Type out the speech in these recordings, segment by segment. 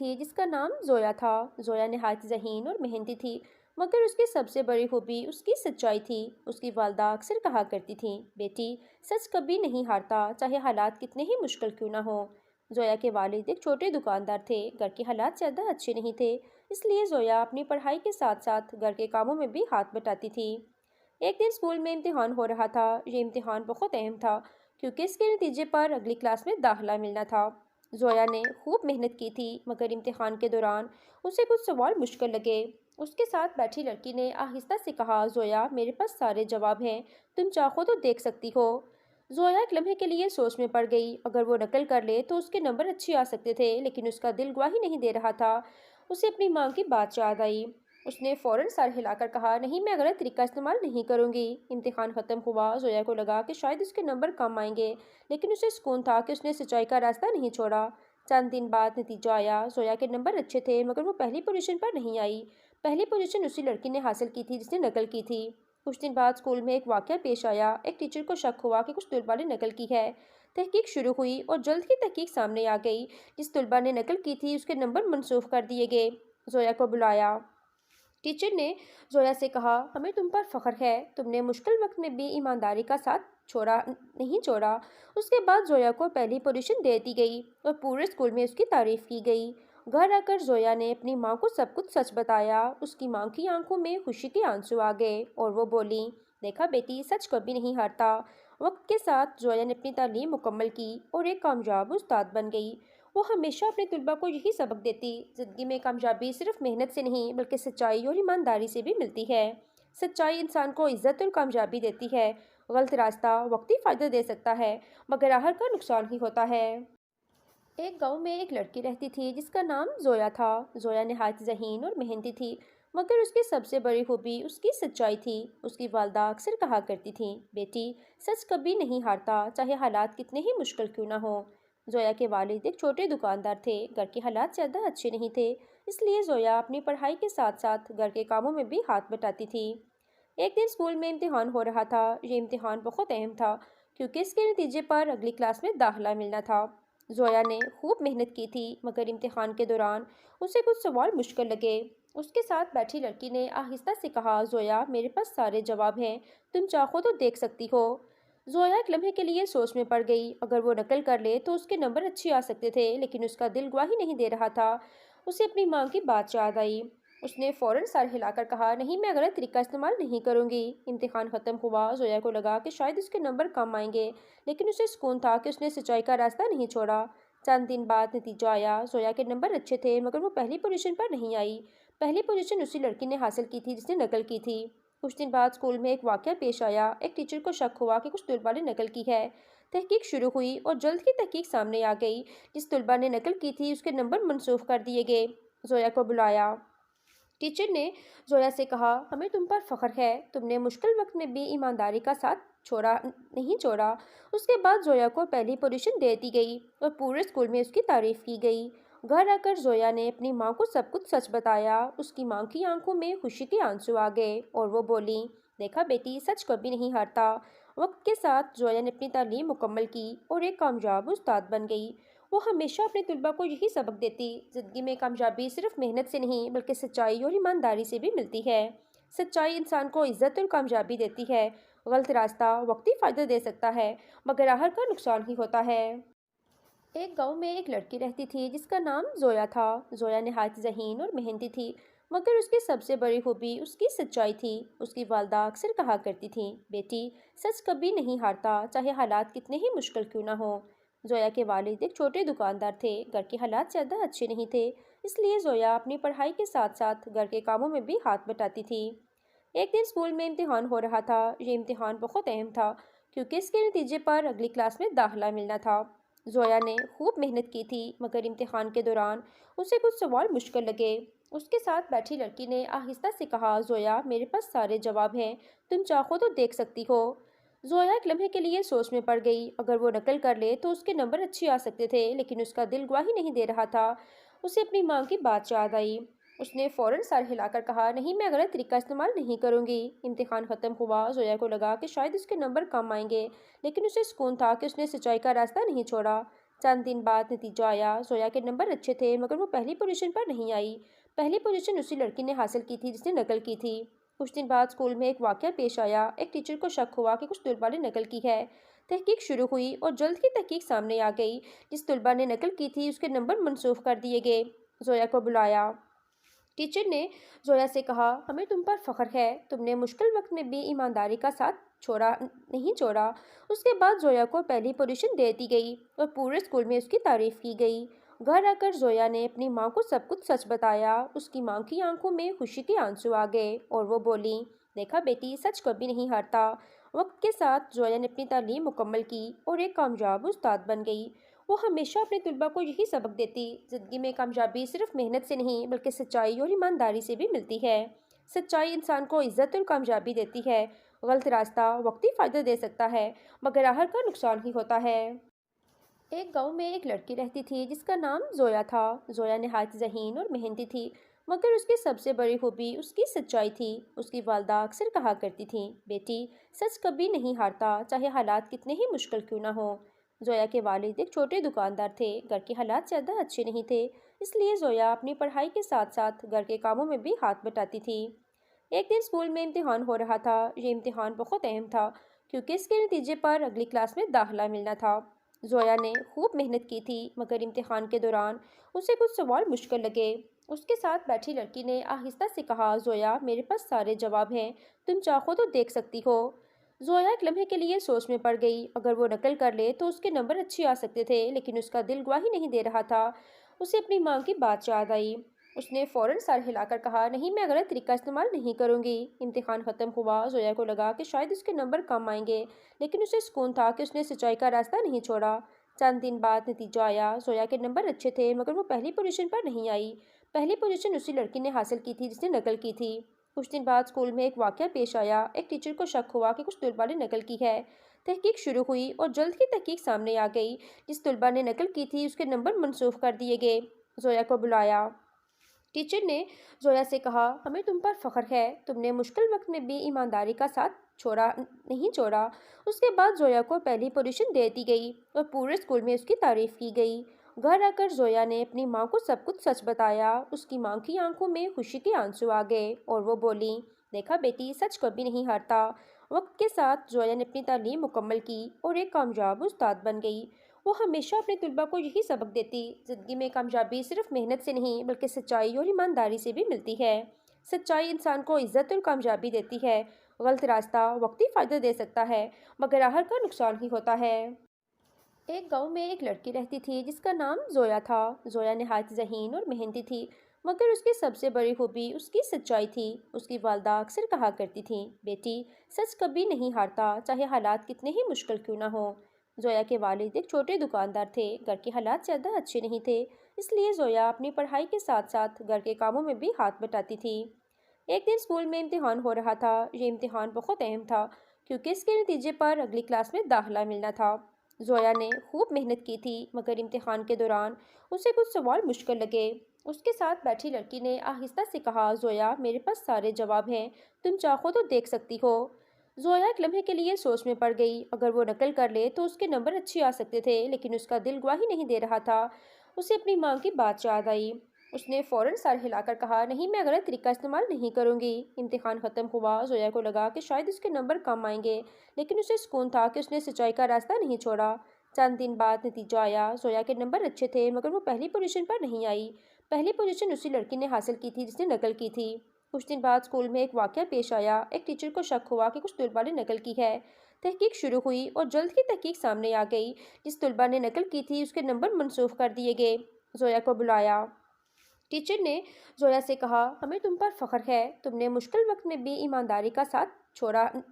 تھی جس کا نام زویا تھا۔ زویا نہایت ذہین اور محنتی تھی، مگر اس کی سب سے بڑی خوبی اس کی سچائی تھی۔ اس کی والدہ اکثر کہا کرتی تھیں، بیٹی، سچ کبھی نہیں ہارتا، چاہے حالات کتنے ہی مشکل کیوں نہ ہوں۔ زویا کے والد ایک چھوٹے دکاندار تھے، گھر کے حالات زیادہ اچھے نہیں تھے، اس لیے زویا اپنی پڑھائی کے ساتھ ساتھ گھر کے کاموں میں بھی ہاتھ بٹاتی تھی۔ ایک دن اسکول میں امتحان ہو رہا تھا۔ یہ امتحان بہت اہم تھا کیونکہ اس کے نتیجے پر اگلی کلاس میں داخلہ ملنا تھا۔ زویا نے خوب محنت کی تھی، مگر امتحان کے دوران اسے کچھ سوال مشکل لگے۔ اس کے ساتھ بیٹھی لڑکی نے آہستہ سے کہا، زویا، میرے پاس سارے جواب ہیں، تم چاہو تو دیکھ سکتی ہو۔ زویا ایک لمحے کے لیے سوچ میں پڑ گئی۔ اگر وہ نقل کر لے تو اس کے نمبر اچھے آ سکتے تھے، لیکن اس کا دل گواہی نہیں دے رہا تھا۔ اسے اپنی ماں کی بات یاد آئی۔ اس نے فوراً سر ہلا کر کہا، نہیں، میں غلط طریقہ استعمال نہیں کروں گی۔ امتحان ختم ہوا۔ زویا کو لگا کہ شاید اس کے نمبر کم آئیں گے، لیکن اسے سکون تھا کہ اس نے سچائی کا راستہ نہیں چھوڑا۔ چند دن بعد نتیجہ آیا۔ زویا کے نمبر اچھے تھے، مگر وہ پہلی پوزیشن پر نہیں آئی۔ پہلی پوزیشن اسی لڑکی نے حاصل کی تھی جس نے نقل کی تھی۔ کچھ دن بعد اسکول میں ایک واقعہ پیش آیا۔ ایک ٹیچر کو شک ہوا کہ کچھ طلباء نے نقل کی ہے۔ تحقیق شروع ہوئی اور جلد ہی تحقیق سامنے آ گئی۔ جس طلباء نے نقل کی تھی اس کے نمبر منسوخ کر دیے گئے۔ زویا کو بلایا۔ ٹیچر نے زویا سے کہا، ہمیں تم پر فخر ہے، تم نے مشکل وقت میں بھی ایمانداری کا ساتھ نہیں چھوڑا۔ اس کے بعد زویا کو پہلی پوزیشن دے دی گئی اور پورے اسکول میں اس کی تعریف کی گئی۔ گھر آ کر زویا نے اپنی ماں کو سب کچھ سچ بتایا۔ اس کی ماں کی آنکھوں میں خوشی کے آنسو آ گئے اور وہ بولی، دیکھا بیٹی، سچ کبھی نہیں ہارتا۔ وقت کے ساتھ زویا نے اپنی تعلیم مکمل کی اور ایک کامیاب استاد بن گئی۔ وہ ہمیشہ اپنے طلباء کو یہی سبق دیتی، زندگی میں کامیابی صرف محنت سے نہیں بلکہ سچائی اور ایمانداری سے بھی ملتی ہے۔ سچائی انسان کو عزت اور کامیابی دیتی ہے۔ غلط راستہ وقتی فائدہ دے سکتا ہے، مگر آخر کا نقصان ہی ہوتا ہے۔ ایک گاؤں میں ایک لڑکی رہتی تھی جس کا نام زویا تھا۔ زویا نہایت ذہین اور محنتی تھی، مگر اس کی سب سے بڑی خوبی اس کی سچائی تھی۔ اس کی والدہ اکثر کہا کرتی تھیں، بیٹی، سچ کبھی نہیں ہارتا، چاہے حالات کتنے ہی مشکل کیوں نہ ہوں۔ زویا کے والد ایک چھوٹے دکاندار تھے، گھر کے حالات زیادہ اچھے نہیں تھے، اس لیے زویا اپنی پڑھائی کے ساتھ ساتھ گھر کے کاموں میں بھی ہاتھ بٹاتی تھی۔ ایک دن اسکول میں امتحان ہو رہا تھا۔ یہ امتحان بہت اہم تھا کیونکہ اس کے نتیجے پر اگلی کلاس میں داخلہ ملنا تھا۔ زویا نے خوب محنت کی تھی، مگر امتحان کے دوران اسے کچھ سوال مشکل لگے۔ اس کے ساتھ بیٹھی لڑکی نے آہستہ سے کہا، زویا، میرے پاس سارے جواب ہیں، تم چاہو تو دیکھ سکتی ہو۔ زویا ایک لمحے کے لیے سوچ میں پڑ گئی۔ اگر وہ نقل کر لے تو اس کے نمبر اچھے آ سکتے تھے، لیکن اس کا دل گواہی نہیں دے رہا تھا۔ اسے اپنی ماں کی بات یاد آئی۔ اس نے فوراً سر ہلا کر کہا، نہیں، میں غلط طریقہ استعمال نہیں کروں گی۔ امتحان ختم ہوا۔ زویا کو لگا کہ شاید اس کے نمبر کم آئیں گے، لیکن اسے سکون تھا کہ اس نے سچائی کا راستہ نہیں چھوڑا۔ چند دن بعد نتیجہ آیا۔ زویا کے نمبر اچھے تھے، مگر وہ پہلی پوزیشن پر نہیں آئی۔ پہلی پوزیشن اسی لڑکی نے حاصل کی تھی جس نے نقل کی تھی۔ کچھ دن بعد اسکول میں ایک واقعہ پیش آیا۔ ایک ٹیچر کو شک ہوا کہ کچھ طلباء نے نقل کی ہے۔ تحقیق شروع ہوئی اور جلد ہی تحقیق سامنے آ گئی۔ جس طلباء نے نقل کی تھی اس کے نمبر منسوخ کر دیے گئے۔ زویا کو بلایا۔ ٹیچر نے زویا سے کہا، ہمیں تم پر فخر ہے، تم نے مشکل وقت میں بھی ایمانداری کا ساتھ نہیں چھوڑا۔ اس کے بعد زویا کو پہلی پوزیشن دے دی گئی اور پورے اسکول میں اس کی تعریف کی گئی۔ گھر آ کر زویا نے اپنی ماں کو سب کچھ سچ بتایا۔ اس کی ماں کی آنکھوں میں خوشی کے آنسو آ گئے اور وہ بولی، دیکھا بیٹی، سچ کبھی نہیں ہارتا۔ وقت کے ساتھ زویا نے اپنی تعلیم مکمل کی اور ایک کامیاب استاد بن گئی۔ وہ ہمیشہ اپنے طلباء کو یہی سبق دیتی، زندگی میں کامیابی صرف محنت سے نہیں بلکہ سچائی اور ایمانداری سے بھی ملتی ہے۔ سچائی انسان کو عزت اور کامیابی دیتی ہے۔ غلط راستہ وقتی فائدہ دے سکتا ہے، مگر آخر کا نقصان ہی ہوتا ہے۔ ایک گاؤں میں ایک لڑکی رہتی تھی جس کا نام زویا تھا۔ زویا نہایت ذہین اور محنتی تھی، مگر اس کی سب سے بڑی خوبی اس کی سچائی تھی۔ اس کی والدہ اکثر کہا کرتی تھیں، بیٹی، سچ کبھی نہیں ہارتا، چاہے حالات کتنے ہی مشکل کیوں نہ ہوں۔ زویا کے والد ایک چھوٹے دکاندار تھے، گھر کے حالات زیادہ اچھے نہیں تھے، اس لیے زویا اپنی پڑھائی کے ساتھ ساتھ گھر کے کاموں میں بھی ہاتھ بٹاتی تھی۔ ایک دن اسکول میں امتحان ہو رہا تھا۔ یہ امتحان بہت اہم تھا کیونکہ اس کے نتیجے پر اگلی کلاس میں داخلہ ملنا تھا۔ زویا نے خوب محنت کی تھی، مگر امتحان کے دوران اسے کچھ سوال مشکل لگے۔ اس کے ساتھ بیٹھی لڑکی نے آہستہ سے کہا، زویا، میرے پاس سارے جواب ہیں، تم چاہو تو دیکھ سکتی ہو۔ زویا ایک لمحے کے لیے سوچ میں پڑ گئی۔ اگر وہ نقل کر لے تو اس کے نمبر اچھے آ سکتے تھے، لیکن اس کا دل گواہی نہیں دے رہا تھا۔ اسے اپنی ماں کی بات یاد آئی۔ اس نے فوراً سر ہلا کر کہا، نہیں، میں غلط طریقہ استعمال نہیں کروں گی۔ امتحان ختم ہوا۔ زویا کو لگا کہ شاید اس کے نمبر کم آئیں گے، لیکن اسے سکون تھا کہ اس نے سچائی کا راستہ نہیں چھوڑا۔ چند دن بعد نتیجہ آیا، زویا کے نمبر اچھے تھے مگر وہ پہلی پوزیشن پر نہیں آئی۔ پہلی پوزیشن اسی لڑکی نے حاصل کی تھی جس نے نقل کی تھی۔ کچھ دن بعد اسکول میں ایک واقعہ پیش آیا۔ ایک ٹیچر کو شک ہوا کہ کچھ طلباء نے نقل کی ہے۔ تحقیق شروع ہوئی اور جلد ہی تحقیق سامنے آ گئی۔ جس طلباء نے نقل کی تھی اس کے نمبر منسوخ کر دیے گئے۔ زویا کو بلایا۔ ٹیچر نے زویا سے کہا، ہمیں تم پر فخر ہے، تم نے مشکل وقت میں بھی ایمانداری کا ساتھ نہیں چھوڑا۔ اس کے بعد زویا کو پہلی پوزیشن دے دی گئی اور پورے اسکول میں اس کی تعریف کی گئی۔ گھر آ کر زویا نے اپنی ماں کو سب کچھ سچ بتایا۔ اس کی ماں کی آنکھوں میں خوشی کے آنسو آ گئے اور وہ بولی، دیکھا بیٹی، سچ کبھی نہیں ہارتا۔ وقت کے ساتھ زویا نے اپنی تعلیم مکمل کی اور ایک کامیاب استاد بن گئی۔ وہ ہمیشہ اپنے طلباء کو یہی سبق دیتی، زندگی میں کامیابی صرف محنت سے نہیں بلکہ سچائی اور ایمانداری سے بھی ملتی ہے۔ سچائی انسان کو عزت اور کامیابی دیتی ہے۔ غلط راستہ وقتی فائدہ دے سکتا ہے مگر آخر کا نقصان ہی ہوتا ہے۔ ایک گاؤں میں ایک لڑکی رہتی تھی جس کا نام زویا تھا۔ زویا نہایت ذہین اور محنتی تھی مگر اس کی سب سے بڑی خوبی اس کی سچائی تھی۔ اس کی والدہ اکثر کہا کرتی تھیں، بیٹی، سچ کبھی نہیں ہارتا، چاہے حالات کتنے ہی مشکل کیوں نہ ہوں۔ زویا کے والد ایک چھوٹے دکاندار تھے۔ گھر کے حالات زیادہ اچھے نہیں تھے، اس لیے زویا اپنی پڑھائی کے ساتھ ساتھ گھر کے کاموں میں بھی ہاتھ بٹاتی تھی۔ ایک دن اسکول میں امتحان ہو رہا تھا۔ یہ امتحان بہت اہم تھا کیونکہ اس کے نتیجے پر اگلی کلاس میں داخلہ ملنا تھا۔ زویا نے خوب محنت کی تھی مگر امتحان کے دوران اسے کچھ سوال مشکل لگے۔ اس کے ساتھ بیٹھی لڑکی نے آہستہ سے کہا، زویا، میرے پاس سارے جواب ہیں، تم چاہو تو دیکھ سکتی ہو۔ زویا ایک لمحے کے لیے سوچ میں پڑ گئی۔ اگر وہ نقل کر لے تو اس کے نمبر اچھے آ سکتے تھے لیکن اس کا دل گواہی نہیں دے رہا تھا۔ اسے اپنی ماں کی بات یاد آئی۔ اس نے فوراً سر ہلا کر کہا، نہیں، میں غلط طریقہ استعمال نہیں کروں گی۔ امتحان ختم ہوا۔ زویا کو لگا کہ شاید اس کے نمبر کم آئیں گے لیکن اسے سکون تھا کہ اس نے سچائی کا راستہ نہیں چھوڑا۔ چند دن بعد نتیجہ آیا۔ زویا کے نمبر اچھے تھے مگر وہ پہلی پوزیشن پر نہیں آئی۔ پہلی پوزیشن اسی لڑکی نے حاصل کی تھی جس نے نقل کی تھی۔ کچھ دن بعد اسکول میں ایک واقعہ پیش آیا۔ ایک ٹیچر کو شک ہوا کہ کچھ طلباء نے نقل کی ہے۔ تحقیق شروع ہوئی اور جلد ہی تحقیق سامنے آ گئی۔ جس طلباء نے نقل کی تھی اس کے نمبر منسوخ کر دیے گئے۔ زویا کو بلایا۔ ٹیچر نے زویا سے کہا، ہمیں تم پر فخر ہے، تم نے مشکل وقت میں بھی ایمانداری کا ساتھ نہیں چھوڑا۔ اس کے بعد زویا کو پہلی پوزیشن دے دی گئی اور پورے اسکول میں اس کی تعریف کی گئی۔ گھر آ کر زویا نے اپنی ماں کو سب کچھ سچ بتایا۔ اس کی ماں کی آنکھوں میں خوشی کے آنسو آ گئے اور وہ بولی، دیکھا بیٹی، سچ کبھی نہیں ہارتا۔ وقت کے ساتھ زویا نے اپنی تعلیم مکمل کی اور ایک کامیاب استاد بن گئی۔ وہ ہمیشہ اپنے طلباء کو یہی سبق دیتی، زندگی میں کامیابی صرف محنت سے نہیں بلکہ سچائی اور ایمانداری سے بھی ملتی ہے۔ سچائی انسان کو عزت اور کامیابی دیتی ہے۔ غلط راستہ وقتی فائدہ دے سکتا ہے مگر آخر کا نقصان ہی ہوتا ہے۔ ایک گاؤں میں ایک لڑکی رہتی تھی جس کا نام زویا تھا۔ زویا نہایت ذہین اور محنتی تھی مگر اس کی سب سے بڑی خوبی اس کی سچائی تھی۔ اس کی والدہ اکثر کہا کرتی تھیں، بیٹی، سچ کبھی نہیں ہارتا، چاہے حالات کتنے ہی مشکل کیوں نہ ہوں۔ زویا کے والد ایک چھوٹے دکاندار تھے۔ گھر کے حالات زیادہ اچھے نہیں تھے، اس لیے زویا اپنی پڑھائی کے ساتھ ساتھ گھر کے کاموں میں بھی ہاتھ بٹاتی تھی۔ ایک دن اسکول میں امتحان ہو رہا تھا۔ یہ امتحان بہت اہم تھا کیونکہ اس کے نتیجے پر اگلی کلاس میں داخلہ ملنا تھا۔ زویا نے خوب محنت کی تھی مگر امتحان کے دوران اسے کچھ سوال مشکل لگے۔ اس کے ساتھ بیٹھی لڑکی نے آہستہ سے کہا، زویا، میرے پاس سارے جواب ہیں، تم چاہو تو دیکھ سکتی ہو۔ زویا ایک لمحے کے لیے سوچ میں پڑ گئی۔ اگر وہ نقل کر لے تو اس کے نمبر اچھے آ سکتے تھے لیکن اس کا دل گواہی نہیں دے رہا تھا۔ اسے اپنی ماں کی بات یاد آئی۔ اس نے فوراً سر ہلا کر کہا، نہیں، میں غلط طریقہ استعمال نہیں کروں گی۔ امتحان ختم ہوا۔ زویا کو لگا کہ شاید اس کے نمبر کم آئیں گے لیکن اسے سکون تھا کہ اس نے سچائی کا راستہ نہیں چھوڑا۔ چند دن بعد نتیجہ آیا۔ زویا کے نمبر اچھے تھے مگر وہ پہلی پوزیشن پر نہیں آئی۔ پہلی پوزیشن اسی لڑکی نے حاصل کی تھی جس نے نقل کی تھی۔ کچھ دن بعد اسکول میں ایک واقعہ پیش آیا۔ ایک ٹیچر کو شک ہوا کہ کچھ طلباء نے نقل کی ہے۔ تحقیق شروع ہوئی اور جلد ہی تحقیق سامنے آ گئی۔ جس طلباء نے نقل کی تھی اس کے نمبر منسوخ کر دیے گئے۔ زویا کو بلایا۔ ٹیچر نے زویا سے کہا، ہمیں تم پر فخر ہے، تم نے مشکل وقت میں بھی ایمانداری کا ساتھ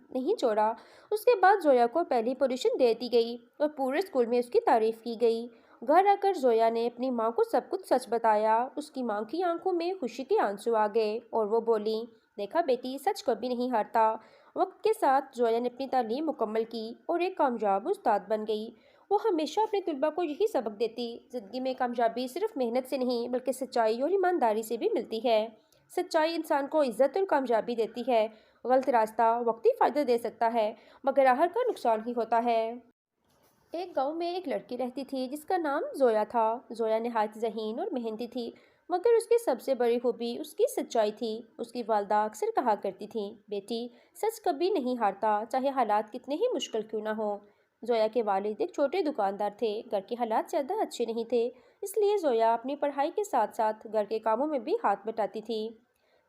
نہیں چھوڑا۔ اس کے بعد زویا کو پہلی پوزیشن دے دی گئی اور پورے اسکول میں اس کی تعریف کی گئی۔ گھر آ کر زویا نے اپنی ماں کو سب کچھ سچ بتایا۔ اس کی ماں کی آنکھوں میں خوشی کے آنسو آ گئے اور وہ بولی، دیکھا بیٹی، سچ کبھی نہیں ہارتا۔ وقت کے ساتھ زویا نے اپنی تعلیم مکمل کی اور ایک کامیاب استاد بن گئی۔ وہ ہمیشہ اپنے طلباء کو یہی سبق دیتی، زندگی میں کامیابی صرف محنت سے نہیں بلکہ سچائی اور ایمانداری سے بھی ملتی ہے۔ سچائی انسان کو عزت اور کامیابی دیتی ہے۔ غلط راستہ وقتی فائدہ دے سکتا ہے مگر آخر کا نقصان ہی ہوتا ہے۔ ایک گاؤں میں ایک لڑکی رہتی تھی جس کا نام زویا تھا۔ زویا نہایت ذہین اور محنتی تھی، مگر اس کی سب سے بڑی خوبی اس کی سچائی تھی۔ اس کی والدہ اکثر کہا کرتی تھیں، بیٹی سچ کبھی نہیں ہارتا، چاہے حالات کتنے ہی مشکل کیوں نہ ہوں۔ زویا کے والد ایک چھوٹے دکاندار تھے، گھر کے حالات زیادہ اچھے نہیں تھے، اس لیے زویا اپنی پڑھائی کے ساتھ ساتھ گھر کے کاموں میں بھی ہاتھ بٹاتی تھی۔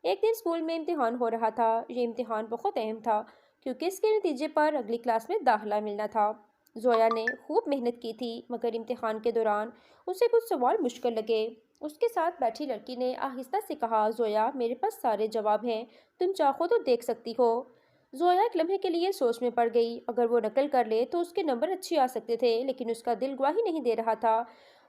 ایک دن اسکول میں امتحان ہو رہا تھا۔ یہ امتحان بہت اہم تھا کیونکہ اس کے نتیجے پر اگلی کلاس میں داخلہ ملنا تھا۔ زویا نے خوب محنت کی تھی، مگر امتحان کے دوران اسے کچھ سوال مشکل لگے۔ اس کے ساتھ بیٹھی لڑکی نے آہستہ سے کہا، زویا میرے پاس سارے جواب ہیں، تم چاہو تو دیکھ سکتی ہو۔ زویا ایک لمحے کے لیے سوچ میں پڑ گئی۔ اگر وہ نقل کر لے تو اس کے نمبر اچھے آ سکتے تھے، لیکن اس کا دل گواہی نہیں دے رہا تھا۔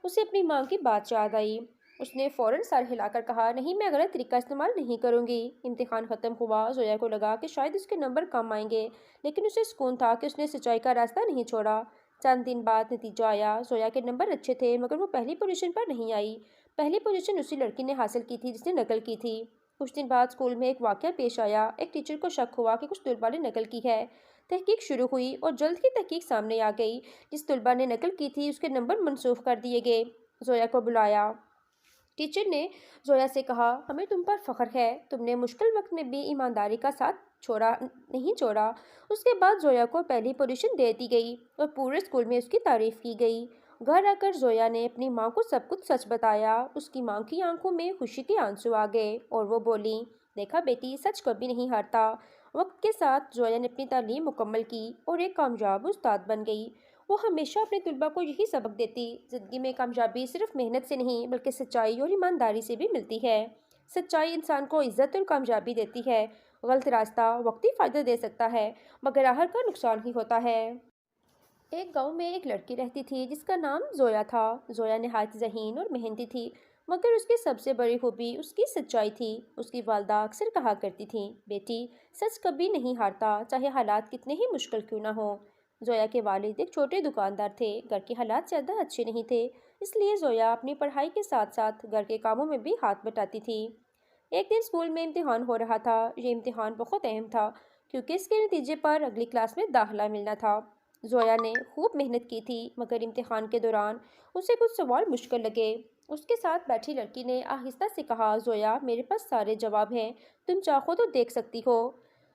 اسے اپنی ماں کی بات یاد آئی۔ اس نے فوراً سر ہلا کر کہا، نہیں، میں غلط طریقہ استعمال نہیں کروں گی۔ امتحان ختم ہوا۔ زویا کو لگا کہ شاید اس کے نمبر کم آئیں گے، لیکن اسے سکون تھا کہ اس نے سچائی کا راستہ نہیں چھوڑا۔ چند دن بعد نتیجہ آیا۔ زویا کے نمبر اچھے تھے، مگر وہ پہلی پوزیشن پر نہیں آئی۔ پہلی پوزیشن اسی لڑکی نے حاصل کی تھی جس نے نقل کی تھی۔ کچھ دن بعد اسکول میں ایک واقعہ پیش آیا۔ ایک ٹیچر کو شک ہوا کہ کچھ طلباء نے نقل کی ہے۔ تحقیق شروع ہوئی اور جلد ہی تحقیق سامنے آ گئی۔ جس طلباء نے نقل کی تھی اس کے نمبر منسوخ کر دیے گئے۔ زویا کو بلایا۔ ٹیچر نے زویا سے کہا، ہمیں تم پر فخر ہے، تم نے مشکل وقت میں بھی ایمانداری کا ساتھ نہیں چھوڑا۔ اس کے بعد زویا کو پہلی پوزیشن دے دی گئی اور پورے اسکول میں اس کی تعریف کی گئی۔ گھر آ کر زویا نے اپنی ماں کو سب کچھ سچ بتایا۔ اس کی ماں کی آنکھوں میں خوشی کے آنسو آ گئے اور وہ بولی، دیکھا بیٹی، سچ کبھی نہیں ہارتا۔ وقت کے ساتھ زویا نے اپنی تعلیم مکمل کی اور ایک کامیاب استاد بن گئی۔ وہ ہمیشہ اپنے طلباء کو یہی سبق دیتی، زندگی میں کامیابی صرف محنت سے نہیں بلکہ سچائی اور ایمانداری سے بھی ملتی ہے۔ سچائی انسان کو عزت اور کامیابی دیتی ہے۔ غلط راستہ وقتی فائدہ دے سکتا ہے، مگر آخر کا نقصان ہی ہوتا ہے۔ ایک گاؤں میں ایک لڑکی رہتی تھی جس کا نام زویا تھا۔ زویا نہایت ذہین اور محنتی تھی، مگر اس کی سب سے بڑی خوبی اس کی سچائی تھی۔ اس کی والدہ اکثر کہا کرتی تھیں، بیٹی سچ کبھی نہیں ہارتا، چاہے حالات کتنے ہی مشکل کیوں نہ ہوں۔ زویا کے والد ایک چھوٹے دکاندار تھے، گھر کے حالات زیادہ اچھے نہیں تھے، اس لیے زویا اپنی پڑھائی کے ساتھ ساتھ گھر کے کاموں میں بھی ہاتھ بٹاتی تھی۔ ایک دن اسکول میں امتحان ہو رہا تھا۔ یہ امتحان بہت اہم تھا کیونکہ اس کے نتیجے پر اگلی کلاس میں داخلہ ملنا تھا۔ زویا نے خوب محنت کی تھی، مگر امتحان کے دوران اسے کچھ سوال مشکل لگے۔ اس کے ساتھ بیٹھی لڑکی نے آہستہ سے کہا، زویا میرے پاس سارے جواب ہیں، تم چاہو تو دیکھ سکتی ہو۔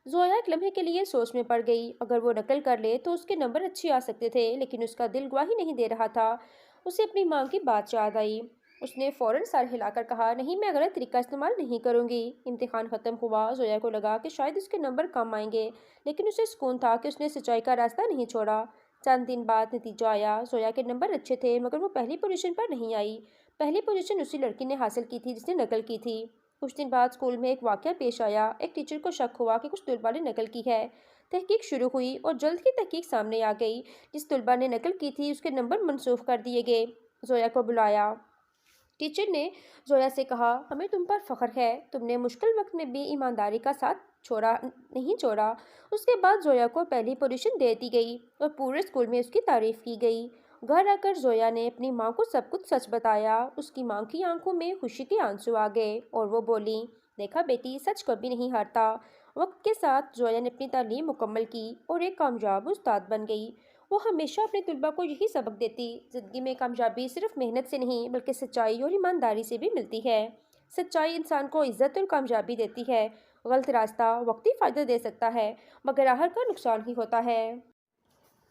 زویا ایک لمحے کے لیے سوچ میں پڑ گئی۔ اگر وہ نقل کر لے تو اس کے نمبر اچھے آ سکتے تھے، لیکن اس کا دل گواہی نہیں دے رہا تھا۔ اسے اپنی ماں کی بات یاد آئی۔ اس نے فوراً سر ہلا کر کہا، نہیں، میں غلط طریقہ استعمال نہیں کروں گی۔ امتحان ختم ہوا۔ زویا کو لگا کہ شاید اس کے نمبر کم آئیں گے، لیکن اسے سکون تھا کہ اس نے سچائی کا راستہ نہیں چھوڑا۔ چند دن بعد نتیجہ آیا۔ زویا کے نمبر اچھے تھے، مگر وہ پہلی پوزیشن پر نہیں آئی۔ پہلی پوزیشن اسی لڑکی نے حاصل کی تھی جس نے نقل کی تھی۔ کچھ دن بعد اسکول میں ایک واقعہ پیش آیا۔ ایک ٹیچر کو شک ہوا کہ کچھ طلباء نے نقل کی ہے۔ تحقیق شروع ہوئی اور جلد ہی تحقیق سامنے آ گئی۔ جس طلباء نے نقل کی تھی اس کے نمبر منسوخ کر دیے گئے۔ زویا کو بلایا۔ ٹیچر نے زویا سے کہا، ہمیں تم پر فخر ہے، تم نے مشکل وقت میں بھی ایمانداری کا ساتھ نہیں چھوڑا۔ اس کے بعد زویا کو پہلی پوزیشن دے دی گئی اور پورے اسکول میں اس کی تعریف کی گئی۔ گھر آ کر زویا نے اپنی ماں کو سب کچھ سچ بتایا۔ اس کی ماں کی آنکھوں میں خوشی کے آنسو آ گئے اور وہ بولی، دیکھا بیٹی، سچ کبھی نہیں ہارتا۔ وقت کے ساتھ زویا نے اپنی تعلیم مکمل کی اور ایک کامیاب استاد بن گئی۔ وہ ہمیشہ اپنے طلباء کو یہی سبق دیتی، زندگی میں کامیابی صرف محنت سے نہیں بلکہ سچائی اور ایمانداری سے بھی ملتی ہے۔ سچائی انسان کو عزت اور کامیابی دیتی ہے۔ غلط راستہ وقتی فائدہ دے سکتا ہے، مگر آخر کا نقصان ہی ہوتا ہے۔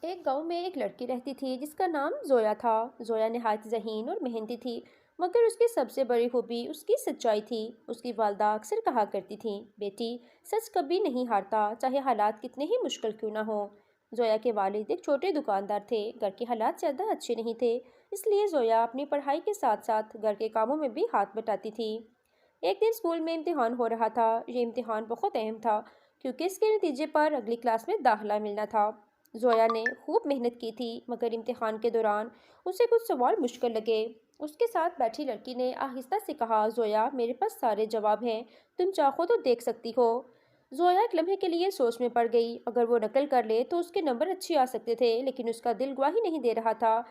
ایک گاؤں میں ایک لڑکی رہتی تھی جس کا نام زویا تھا۔ زویا نہایت ذہین اور محنتی تھی، مگر اس کی سب سے بڑی خوبی اس کی سچائی تھی۔ اس کی والدہ اکثر کہا کرتی تھیں، بیٹی سچ کبھی نہیں ہارتا، چاہے حالات کتنے ہی مشکل کیوں نہ ہوں۔ زویا کے والد ایک چھوٹے دکاندار تھے، گھر کے حالات زیادہ اچھے نہیں تھے، اس لیے زویا اپنی پڑھائی کے ساتھ ساتھ گھر کے کاموں میں بھی ہاتھ بٹاتی تھی۔ ایک دن اسکول میں امتحان ہو رہا تھا۔ یہ امتحان بہت اہم تھا کیونکہ اس کے نتیجے پر اگلی کلاس میں داخلہ ملنا تھا۔ زویا نے خوب محنت کی تھی، مگر امتحان کے دوران اسے کچھ سوال مشکل لگے۔ اس کے ساتھ بیٹھی لڑکی نے آہستہ سے کہا، زویا میرے پاس سارے جواب ہیں، تم چاہو تو دیکھ سکتی ہو۔ زویا ایک لمحے کے لیے سوچ میں پڑ گئی۔ اگر وہ نقل کر لے تو اس کے نمبر اچھے آ سکتے تھے، لیکن اس کا دل گواہی نہیں دے رہا تھا۔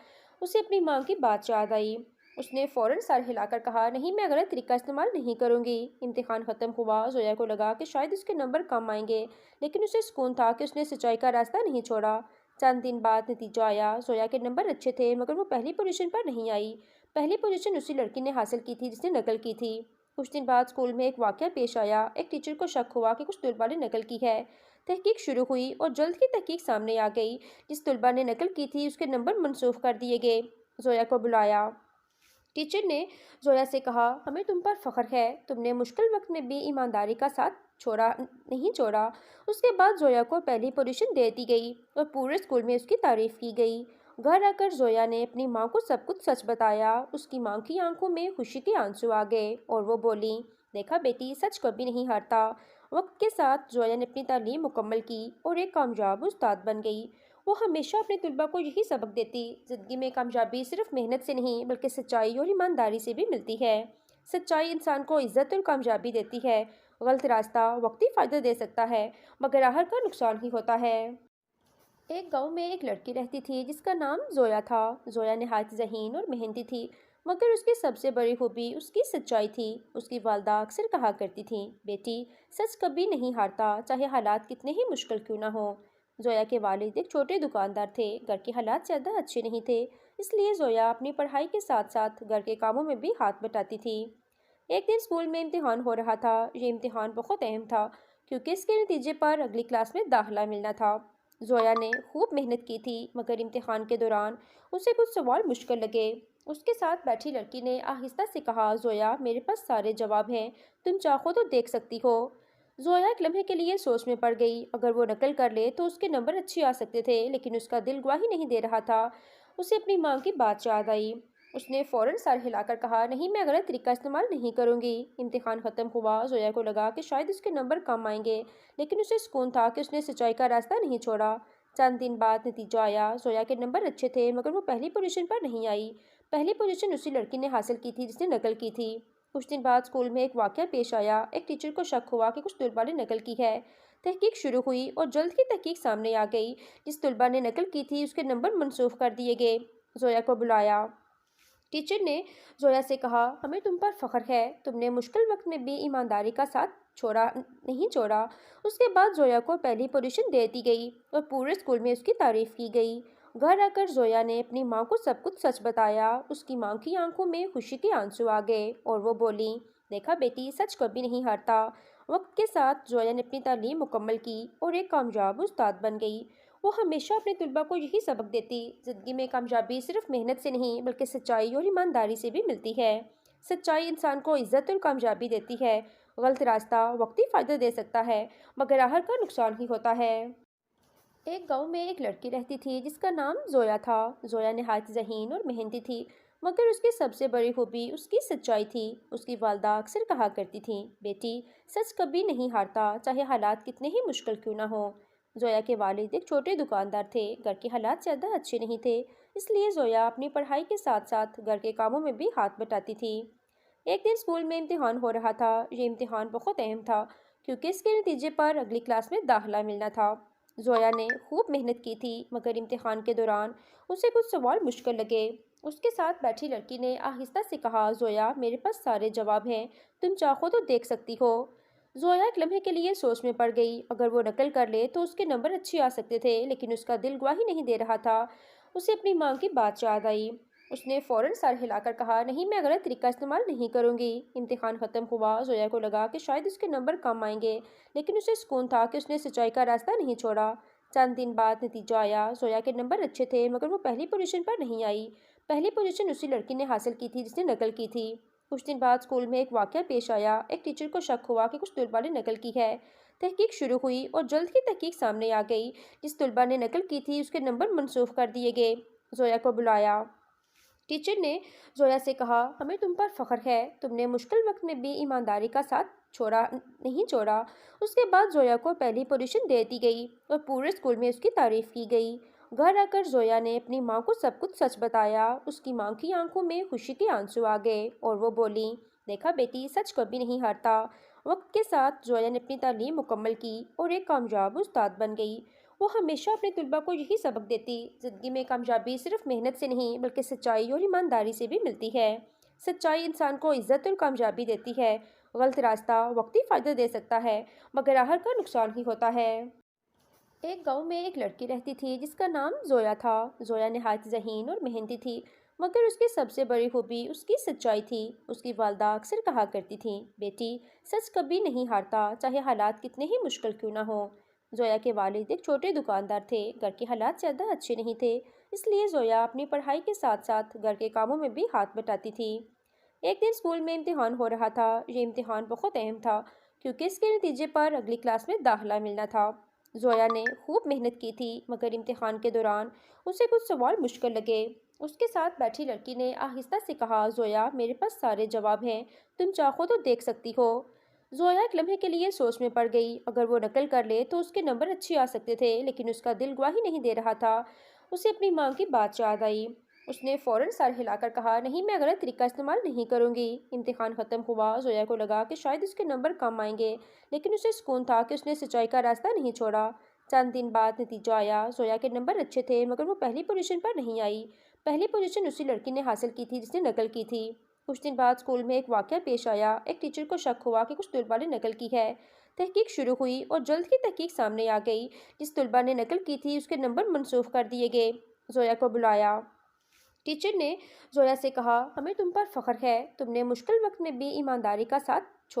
اسے اپنی ماں کی بات یاد آئی۔ اس نے فوراً سر ہلا کر کہا، نہیں، میں غلط طریقہ استعمال نہیں کروں گی۔ امتحان ختم ہوا۔ زویا کو لگا کہ شاید اس کے نمبر کم آئیں گے، لیکن اسے سکون تھا کہ اس نے سچائی کا راستہ نہیں چھوڑا۔ چند دن بعد نتیجہ آیا۔ زویا کے نمبر اچھے تھے مگر وہ پہلی پوزیشن پر نہیں آئی۔ پہلی پوزیشن اسی لڑکی نے حاصل کی تھی جس نے نقل کی تھی۔ کچھ دن بعد اسکول میں ایک واقعہ پیش آیا۔ ایک ٹیچر کو شک ہوا کہ کچھ طلباء نے نقل کی ہے۔ تحقیق شروع ہوئی اور جلد ہی تحقیق سامنے آ گئی۔ جس طلباء نے نقل کی تھی اس کے نمبر منسوخ کر دیے گئے۔ زویا کو بلایا۔ ٹیچر نے زویا سے کہا، ہمیں تم پر فخر ہے، تم نے مشکل وقت میں بھی ایمانداری کا ساتھ نہیں چھوڑا۔ اس کے بعد زویا کو پہلی پوزیشن دے دی گئی اور پورے اسکول میں اس کی تعریف کی گئی۔ گھر آ کر زویا نے اپنی ماں کو سب کچھ سچ بتایا۔ اس کی ماں کی آنکھوں میں خوشی کے آنسو آ گئے اور وہ بولی، دیکھا بیٹی، سچ کبھی نہیں ہارتا۔ وقت کے ساتھ زویا نے اپنی تعلیم مکمل کی اور ایک کامیاب استاد بن گئی۔ وہ ہمیشہ اپنے طلباء کو یہی سبق دیتی، زندگی میں کامیابی صرف محنت سے نہیں بلکہ سچائی اور ایمانداری سے بھی ملتی ہے۔ سچائی انسان کو عزت اور کامیابی دیتی ہے۔ غلط راستہ وقتی فائدہ دے سکتا ہے مگر آخر کا نقصان ہی ہوتا ہے۔ ایک گاؤں میں ایک لڑکی رہتی تھی جس کا نام زویا تھا۔ زویا نہایت ذہین اور محنتی تھی مگر اس کی سب سے بڑی خوبی اس کی سچائی تھی۔ اس کی والدہ اکثر کہا کرتی تھیں، بیٹی، سچ کبھی نہیں ہارتا، چاہے حالات کتنے ہی مشکل کیوں نہ ہوں۔ زویا کے والد ایک چھوٹے دکاندار تھے۔ گھر کے حالات زیادہ اچھے نہیں تھے، اس لیے زویا اپنی پڑھائی کے ساتھ ساتھ گھر کے کاموں میں بھی ہاتھ بٹاتی تھی۔ ایک دن اسکول میں امتحان ہو رہا تھا۔ یہ امتحان بہت اہم تھا کیونکہ اس کے نتیجے پر اگلی کلاس میں داخلہ ملنا تھا۔ زویا نے خوب محنت کی تھی مگر امتحان کے دوران اسے کچھ سوال مشکل لگے۔ اس کے ساتھ بیٹھی لڑکی نے آہستہ سے کہا، زویا، میرے پاس سارے جواب ہیں، تم چاہو تو دیکھ سکتی ہو۔ زویا ایک لمحے کے لیے سوچ میں پڑ گئی۔ اگر وہ نقل کر لے تو اس کے نمبر اچھے آ سکتے تھے لیکن اس کا دل گواہی نہیں دے رہا تھا۔ اسے اپنی ماں کی بات یاد آئی۔ اس نے فوراً سر ہلا کر کہا، نہیں، میں غلط طریقہ استعمال نہیں کروں گی۔ امتحان ختم ہوا۔ زویا کو لگا کہ شاید اس کے نمبر کم آئیں گے لیکن اسے سکون تھا کہ اس نے سچائی کا راستہ نہیں چھوڑا۔ چند دن بعد نتیجہ آیا۔ زویا کے نمبر اچھے تھے مگر وہ پہلی پوزیشن پر نہیں آئی۔ پہلی پوزیشن اسی لڑکی نے حاصل کی تھی جس نے نقل کی تھی۔ کچھ دن بعد اسکول میں ایک واقعہ پیش آیا۔ ایک ٹیچر کو شک ہوا کہ کچھ طلباء نے نقل کی ہے۔ تحقیق شروع ہوئی اور جلد ہی تحقیق سامنے آ گئی۔ جس طلباء نے نقل کی تھی اس کے نمبر منسوخ کر دیے گئے۔ زویا کو بلایا۔ ٹیچر نے زویا سے کہا، ہمیں تم پر فخر ہے، تم نے مشکل وقت میں بھی ایمانداری کا ساتھ نہیں چھوڑا۔ اس کے بعد زویا کو پہلی پوزیشن دے دی گئی اور پورے اسکول میں اس کی تعریف کی گئی۔ گھر آ کر زویا نے اپنی ماں کو سب کچھ سچ بتایا۔ اس کی ماں کی آنکھوں میں خوشی کے آنسو آ گئے اور وہ بولی، دیکھا بیٹی، سچ کبھی نہیں ہارتا۔ وقت کے ساتھ زویا نے اپنی تعلیم مکمل کی اور ایک کامیاب استاد بن گئی۔ وہ ہمیشہ اپنے طلباء کو یہی سبق دیتی، زندگی میں کامیابی صرف محنت سے نہیں بلکہ سچائی اور ایمانداری سے بھی ملتی ہے۔ سچائی انسان کو عزت اور کامیابی دیتی ہے۔ غلط راستہ وقتی فائدہ دے سکتا ہے مگر آخر کا نقصان ہی ہوتا ہے۔ ایک گاؤں میں ایک لڑکی رہتی تھی جس کا نام زویا تھا۔ زویا نہایت ذہین اور محنتی تھی مگر اس کی سب سے بڑی خوبی اس کی سچائی تھی۔ اس کی والدہ اکثر کہا کرتی تھیں، بیٹی، سچ کبھی نہیں ہارتا، چاہے حالات کتنے ہی مشکل کیوں نہ ہوں۔ زویا کے والد ایک چھوٹے دکاندار تھے۔ گھر کے حالات زیادہ اچھے نہیں تھے، اس لیے زویا اپنی پڑھائی کے ساتھ ساتھ گھر کے کاموں میں بھی ہاتھ بٹاتی تھی۔ ایک دن اسکول میں امتحان ہو رہا تھا۔ یہ امتحان بہت اہم تھا کیونکہ اس کے نتیجے پر اگلی کلاس میں داخلہ ملنا تھا۔ زویا نے خوب محنت کی تھی مگر امتحان کے دوران اسے کچھ سوال مشکل لگے۔ اس کے ساتھ بیٹھی لڑکی نے آہستہ سے کہا، زویا، میرے پاس سارے جواب ہیں، تم چاہو تو دیکھ سکتی ہو۔ زویا ایک لمحے کے لیے سوچ میں پڑ گئی۔ اگر وہ نقل کر لے تو اس کے نمبر اچھے آ سکتے تھے لیکن اس کا دل گواہی نہیں دے رہا تھا۔ اسے اپنی ماں کی بات یاد آئی۔ اس نے فوراً سر ہلا کر کہا، نہیں، میں غلط طریقہ استعمال نہیں کروں گی۔ امتحان ختم ہوا۔ زویا کو لگا کہ شاید اس کے نمبر کم آئیں گے لیکن اسے سکون تھا کہ اس نے سچائی کا راستہ نہیں چھوڑا۔ چند دن بعد نتیجہ آیا۔ زویا کے نمبر اچھے تھے مگر وہ پہلی پوزیشن پر نہیں آئی۔ پہلی پوزیشن اسی لڑکی نے حاصل کی تھی جس نے نقل کی تھی۔ کچھ دن بعد اسکول میں ایک واقعہ پیش آیا۔ ایک ٹیچر کو شک ہوا کہ کچھ طلباء نے نقل کی ہے۔ تحقیق شروع ہوئی اور جلد ہی تحقیق سامنے آ گئی۔ جس طلباء نے نقل کی تھی اس کے نمبر منسوخ کر دیے گئے۔ زویا کو بلایا۔ ٹیچر نے زویا سے کہا، ہمیں تم پر فخر ہے، تم نے مشکل وقت میں بھی ایمانداری کا ساتھ نہیں چھوڑا۔ اس کے بعد زویا کو پہلی پوزیشن دے دی گئی اور پورے اسکول میں اس کی تعریف کی گئی۔ گھر آ کر زویا نے اپنی ماں کو سب کچھ سچ بتایا۔ اس کی ماں کی آنکھوں میں خوشی کے آنسو آ گئے اور وہ بولی، دیکھا بیٹی، سچ کبھی نہیں ہارتا۔ وقت کے ساتھ زویا نے اپنی تعلیم مکمل کی اور ایک کامیاب استاد بن گئی۔ وہ ہمیشہ اپنے طلباء کو یہی سبق دیتی، زندگی میں کامیابی صرف محنت سے نہیں بلکہ سچائی اور ایمانداری سے بھی ملتی ہے۔ سچائی انسان کو عزت اور کامیابی دیتی ہے۔ غلط راستہ وقتی فائدہ دے سکتا ہے مگر آخر کا نقصان ہی ہوتا ہے۔ ایک گاؤں میں ایک لڑکی رہتی تھی جس کا نام زویا تھا۔ زویا نہایت ذہین اور محنتی تھی، مگر اس کی سب سے بڑی خوبی اس کی سچائی تھی۔ اس کی والدہ اکثر کہا کرتی تھیں، بیٹی، سچ کبھی نہیں ہارتا، چاہے حالات کتنے ہی مشکل کیوں نہ ہوں۔ زویا کے والد ایک چھوٹے دکاندار تھے، گھر کے حالات زیادہ اچھے نہیں تھے، اس لیے زویا اپنی پڑھائی کے ساتھ ساتھ گھر کے کاموں میں بھی ہاتھ بٹاتی تھی۔ ایک دن اسکول میں امتحان ہو رہا تھا۔ یہ امتحان بہت اہم تھا کیونکہ اس کے نتیجے پر اگلی کلاس میں داخلہ ملنا تھا۔ زویا نے خوب محنت کی تھی، مگر امتحان کے دوران اسے کچھ سوال مشکل لگے۔ اس کے ساتھ بیٹھی لڑکی نے آہستہ سے کہا، زویا، میرے پاس سارے جواب ہیں، تم چاہو تو دیکھ سکتی ہو۔ زویا ایک لمحے کے لیے سوچ میں پڑ گئی۔ اگر وہ نقل کر لے تو اس کے نمبر اچھے آ سکتے تھے، لیکن اس کا دل گواہی نہیں دے رہا تھا۔ اسے اپنی ماں کی بات یاد آئی۔ اس نے فوراً سر ہلا کر کہا، نہیں، میں غلط طریقہ استعمال نہیں کروں گی۔ امتحان ختم ہوا۔ زویا کو لگا کہ شاید اس کے نمبر کم آئیں گے، لیکن اسے سکون تھا کہ اس نے سچائی کا راستہ نہیں چھوڑا۔ چند دن بعد نتیجہ آیا۔ زویا کے نمبر اچھے تھے، مگر وہ پہلی پوزیشن پر نہیں آئی۔ پہلی پوزیشن اسی لڑکی نے حاصل کی تھی جس نے نقل کی تھی۔ کچھ دن بعد اسکول میں ایک واقعہ پیش آیا۔ ایک ٹیچر کو شک ہوا کہ کچھ طلباء نے نقل کی ہے۔ تحقیق شروع ہوئی اور جلد ہی تحقیق سامنے آ گئی۔ جس طلباء نے نقل کی تھی اس کے نمبر منسوخ کر دیے گئے۔ زویا کو بلایا۔ ٹیچر نے زویا سے کہا، ہمیں تم پر فخر ہے، تم نے مشکل وقت میں بھی ایمانداری کا ساتھ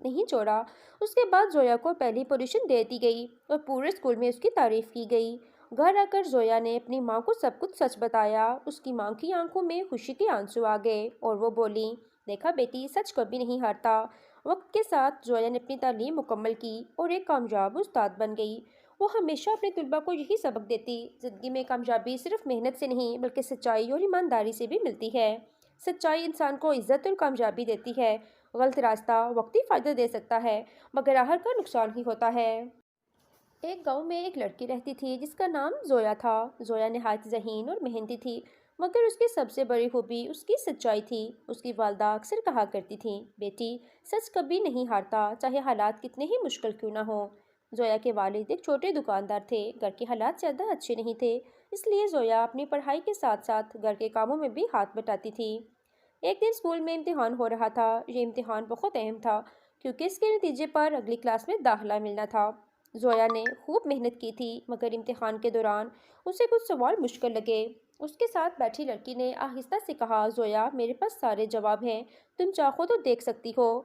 نہیں چھوڑا۔ اس کے بعد زویا کو پہلی پوزیشن دے دی گئی اور پورے اسکول میں اس کی تعریف کی گئی۔ گھر آ کر زویا نے اپنی ماں کو سب کچھ سچ بتایا۔ اس کی ماں کی آنکھوں میں خوشی کے آنسو آ گئے اور وہ بولی، دیکھا بیٹی، سچ کبھی نہیں ہارتا۔ وقت کے ساتھ زویا نے اپنی تعلیم مکمل کی اور ایک کامیاب استاد بن گئی۔ وہ ہمیشہ اپنے طلباء کو یہی سبق دیتی، زندگی میں کامیابی صرف محنت سے نہیں بلکہ سچائی اور ایمانداری سے بھی ملتی ہے۔ سچائی انسان کو عزت اور کامیابی دیتی ہے۔ غلط راستہ وقتی فائدہ دے سکتا ہے، مگر آخر کا نقصان ہی ہوتا ہے۔ ایک گاؤں میں ایک لڑکی رہتی تھی جس کا نام زویا تھا۔ زویا نہایت ذہین اور محنتی تھی، مگر اس کی سب سے بڑی خوبی اس کی سچائی تھی۔ اس کی والدہ اکثر کہا کرتی تھیں، بیٹی، سچ کبھی نہیں ہارتا، چاہے حالات کتنے ہی مشکل کیوں نہ ہوں۔ زویا کے والد ایک چھوٹے دکاندار تھے، گھر کے حالات زیادہ اچھے نہیں تھے، اس لیے زویا اپنی پڑھائی کے ساتھ ساتھ گھر کے کاموں میں بھی ہاتھ بٹاتی تھی۔ ایک دن اسکول میں امتحان ہو رہا تھا۔ یہ امتحان بہت اہم تھا کیونکہ اس کے نتیجے پر اگلی کلاس میں داخلہ ملنا تھا۔ زویا نے خوب محنت کی تھی، مگر امتحان کے دوران اسے کچھ سوال مشکل لگے۔ اس کے ساتھ بیٹھی لڑکی نے آہستہ سے کہا، زویا، میرے پاس سارے جواب ہیں، تم چاہو تو دیکھ سکتی ہو۔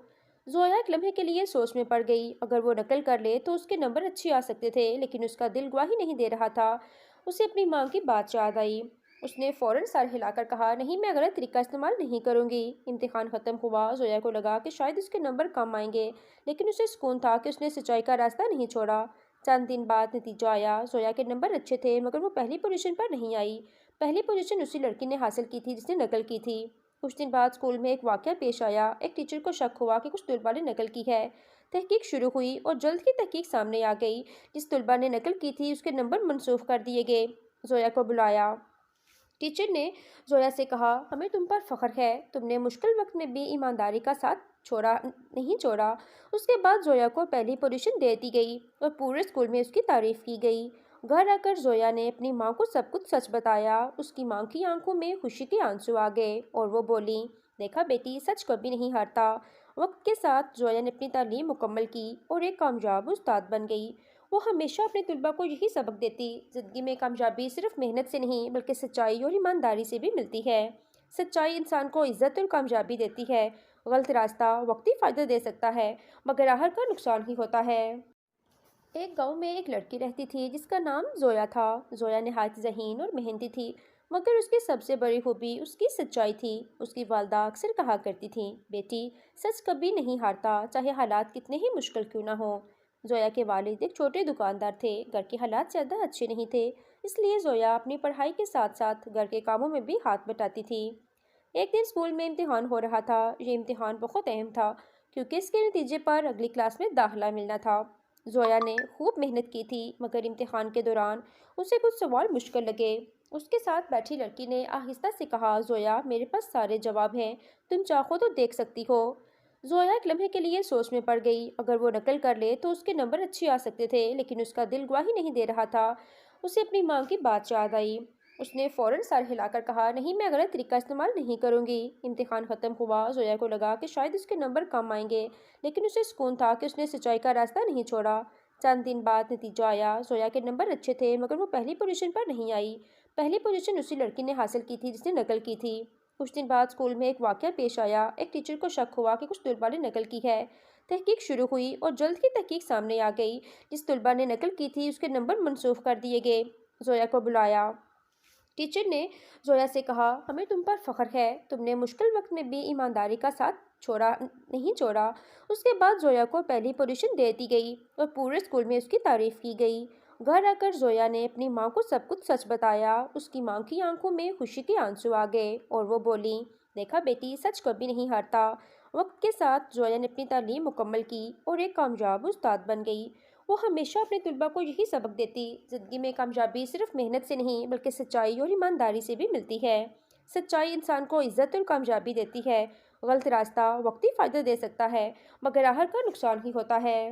زویا ایک لمحے کے لیے سوچ میں پڑ گئی۔ اگر وہ نقل کر لے تو اس کے نمبر اچھے آ سکتے تھے، لیکن اس کا دل گواہی نہیں دے رہا تھا۔ اسے اپنی ماں کی بات یاد آئی۔ اس نے فوراً سر ہلا کر کہا، نہیں، میں غلط طریقہ استعمال نہیں کروں گی۔ امتحان ختم ہوا۔ زویا کو لگا کہ شاید اس کے نمبر کم آئیں گے، لیکن اسے سکون تھا کہ اس نے سچائی کا راستہ نہیں چھوڑا۔ چند دن بعد نتیجہ آیا۔ زویا کے نمبر اچھے تھے، مگر وہ پہلی پوزیشن پر نہیں آئی۔ پہلی پوزیشن اسی لڑکی نے حاصل کی تھی جس نے نقل کی تھی۔ کچھ دن بعد اسکول میں ایک واقعہ پیش آیا۔ ایک ٹیچر کو شک ہوا کہ کچھ طلباء نے نقل کی ہے۔ تحقیق شروع ہوئی اور جلد ہی تحقیق سامنے آ گئی۔ جس طلباء نے نقل کی تھی اس کے نمبر منسوخ کر دیے گئے۔ زویا کو بلایا۔ ٹیچر نے زویا سے کہا، ہمیں تم پر فخر ہے، تم نے مشکل وقت میں بھی ایمانداری کا ساتھ نہیں چھوڑا۔ اس کے بعد زویا کو پہلی پوزیشن دے دی گئی اور پورے اسکول میں اس کی تعریف کی گئی۔ گھر آ کر زویا نے اپنی ماں کو سب کچھ سچ بتایا۔ اس کی ماں کی آنکھوں میں خوشی کے آنسو آ گئے اور وہ بولی، دیکھا بیٹی، سچ کبھی نہیں ہارتا۔ وقت کے ساتھ زویا نے اپنی تعلیم مکمل کی اور ایک کامیاب استاد بن گئی۔ وہ ہمیشہ اپنے طلباء کو یہی سبق دیتی، زندگی میں کامیابی صرف محنت سے نہیں بلکہ سچائی اور ایمانداری سے بھی ملتی ہے۔ سچائی انسان کو عزت اور کامیابی دیتی ہے۔ غلط راستہ وقتی فائدہ دے سکتا ہے، مگر آخر کا نقصان ہی ہوتا ہے۔ ایک گاؤں میں ایک لڑکی رہتی تھی جس کا نام زویا تھا۔ زویا نہایت ذہین اور محنتی تھی، مگر اس کی سب سے بڑی خوبی اس کی سچائی تھی۔ اس کی والدہ اکثر کہا کرتی تھیں، بیٹی، سچ کبھی نہیں ہارتا، چاہے حالات کتنے ہی مشکل کیوں نہ ہوں۔ زویا کے والد ایک چھوٹے دکاندار تھے، گھر کے حالات زیادہ اچھے نہیں تھے، اس لیے زویا اپنی پڑھائی کے ساتھ ساتھ گھر کے کاموں میں بھی ہاتھ بٹاتی تھی۔ ایک دن اسکول میں امتحان ہو رہا تھا۔ یہ امتحان بہت اہم تھا کیونکہ اس کے نتیجے پر اگلی کلاس میں داخلہ ملنا تھا۔ زویا نے خوب محنت کی تھی، مگر امتحان کے دوران اسے کچھ سوال مشکل لگے۔ اس کے ساتھ بیٹھی لڑکی نے آہستہ سے کہا، زویا، میرے پاس سارے جواب ہیں، تم چاہو تو دیکھ سکتی ہو۔ زویا ایک لمحے کے لیے سوچ میں پڑ گئی۔ اگر وہ نقل کر لے تو اس کے نمبر اچھے آ سکتے تھے، لیکن اس کا دل گواہی نہیں دے رہا تھا۔ اسے اپنی ماں کی بات یاد آئی۔ اس نے فوراً سر ہلا کر کہا، نہیں، میں غلط طریقہ استعمال نہیں کروں گی۔ امتحان ختم ہوا۔ زویا کو لگا کہ شاید اس کے نمبر کم آئیں گے، لیکن اسے سکون تھا کہ اس نے سچائی کا راستہ نہیں چھوڑا۔ چند دن بعد نتیجہ آیا۔ زویا کے نمبر اچھے تھے مگر وہ پہلی پوزیشن پر نہیں آئی۔ پہلی پوزیشن اسی لڑکی نے حاصل کی تھی جس نے نقل کی تھی۔ کچھ دن بعد اسکول میں ایک واقعہ پیش آیا۔ ایک ٹیچر کو شک ہوا کہ کچھ طلباء نے نقل کی ہے۔ تحقیق شروع ہوئی اور جلد ہی تحقیق سامنے آ گئی۔ جس طلباء نے نقل کی تھی اس کے نمبر منسوخ کر دیے گئے۔ زویا کو بلایا۔ ٹیچر نے زویا سے کہا، ہمیں تم پر فخر ہے، تم نے مشکل وقت میں بھی ایمانداری کا ساتھ نہیں چھوڑا۔ اس کے بعد زویا کو پہلی پوزیشن دے دی گئی اور پورے اسکول میں اس کی تعریف کی گئی۔ گھر آ کر زویا نے اپنی ماں کو سب کچھ سچ بتایا۔ اس کی ماں کی آنکھوں میں خوشی کے آنسو آ گئے اور وہ بولی، دیکھا بیٹی، سچ کبھی نہیں ہارتا۔ وقت کے ساتھ زویا نے اپنی تعلیم مکمل کی اور ایک کامیاب استاد بن گئی۔ وہ ہمیشہ اپنے طلباء کو یہی سبق دیتی، زندگی میں کامیابی صرف محنت سے نہیں بلکہ سچائی اور ایمانداری سے بھی ملتی ہے۔ سچائی انسان کو عزت اور کامیابی دیتی ہے۔ غلط راستہ وقتی فائدہ دے سکتا ہے مگر آخر کا نقصان ہی ہوتا ہے۔